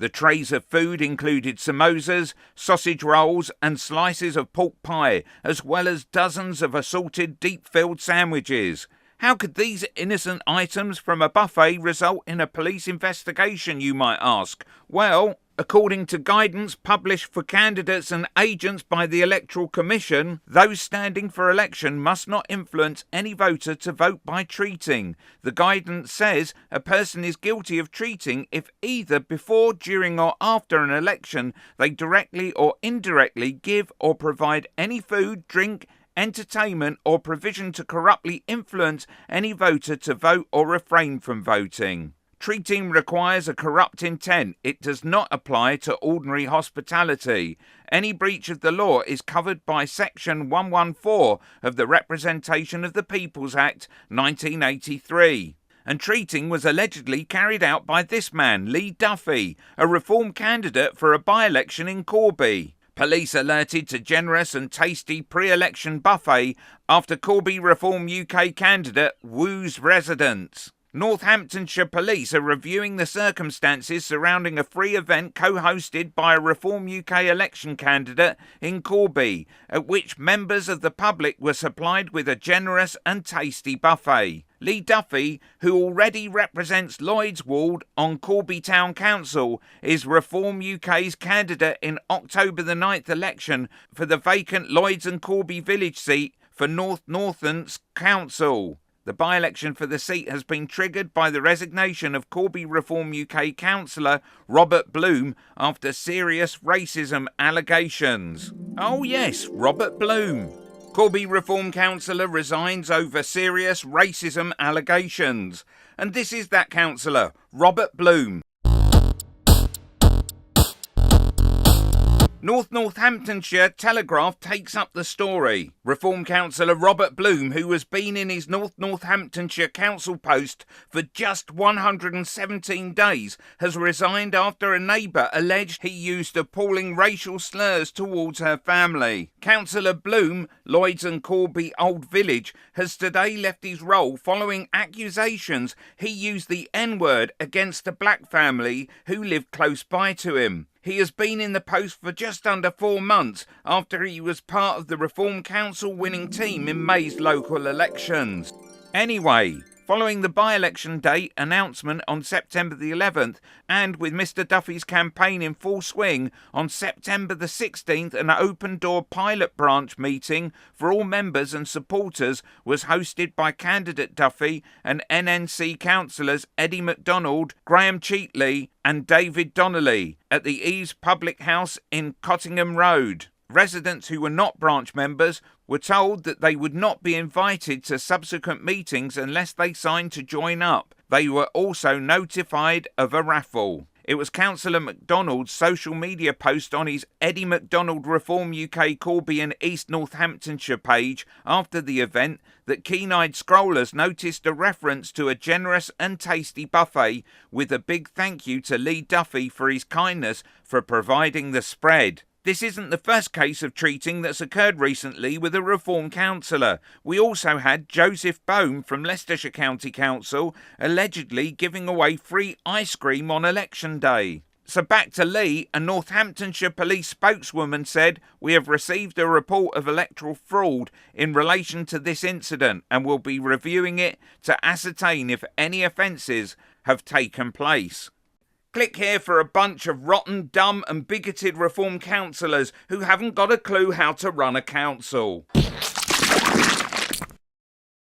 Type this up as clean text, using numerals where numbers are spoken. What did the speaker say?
The trays of food included samosas, sausage rolls and slices of pork pie, as well as dozens of assorted deep-filled sandwiches. How could these innocent items from a buffet result in a police investigation, you might ask? Well, according to guidance published for candidates and agents by the Electoral Commission, those standing for election must not influence any voter to vote by treating. The guidance says a person is guilty of treating if either before, during or after an election they directly or indirectly give or provide any food, drink, entertainment or provision to corruptly influence any voter to vote or refrain from voting. Treating requires a corrupt intent. It does not apply to ordinary hospitality. Any breach of the law is covered by Section 114 of the Representation of the People's Act 1983. And treating was allegedly carried out by this man, Lee Duffy, a Reform candidate for a by-election in Corby. Police alerted to generous and tasty pre-election buffet after Corby Reform UK candidate woos residents. Northamptonshire Police are reviewing the circumstances surrounding a free event co-hosted by a Reform UK election candidate in Corby, at which members of the public were supplied with a generous and tasty buffet. Lee Duffy, who already represents Lloyds Ward on Corby Town Council, is Reform UK's candidate in October the 9th election for the vacant Lloyds and Corby village seat for North Northants Council. The by-election for the seat has been triggered by the resignation of Corby Reform UK councillor Robert Bloom after serious racism allegations. Oh yes, Robert Bloom. Corby Reform councillor resigns over serious racism allegations. And this is that councillor, Robert Bloom. Northamptonshire Telegraph takes up the story. Reform councillor Robert Bloom, who has been in his Northamptonshire council post for just 117 days, has resigned after a neighbour alleged he used appalling racial slurs towards her family. Councillor Bloom, Lloyds and Corby Old Village, has today left his role following accusations he used the N-word against a black family who lived close by to him. He has been in the post for just under 4 months after he was part of the Reform Council winning team in May's local elections. Anyway, following the by-election date announcement on September the 11th, and with Mr Duffy's campaign in full swing, on September the 16th an open-door pilot branch meeting for all members and supporters was hosted by candidate Duffy and NNC councillors Eddie MacDonald, Graham Cheatley and David Donnelly at the Eves Public House in Cottingham Road. Residents who were not branch members were told that they would not be invited to subsequent meetings unless they signed to join up. They were also notified of a raffle. It was Councillor MacDonald's social media post on his Eddie MacDonald Reform UK Corby and East Northamptonshire page after the event that keen-eyed scrollers noticed a reference to a generous and tasty buffet with a big thank you to Lee Duffy for his kindness for providing the spread. This isn't the first case of treating that's occurred recently with a Reform councillor. We also had Joseph Bone from Leicestershire County Council allegedly giving away free ice cream on election day. So back to Lee, a Northamptonshire police spokeswoman said, "We have received a report of electoral fraud in relation to this incident and will be reviewing it to ascertain if any offences have taken place." Click here for a bunch of rotten, dumb and bigoted Reform councillors who haven't got a clue how to run a council.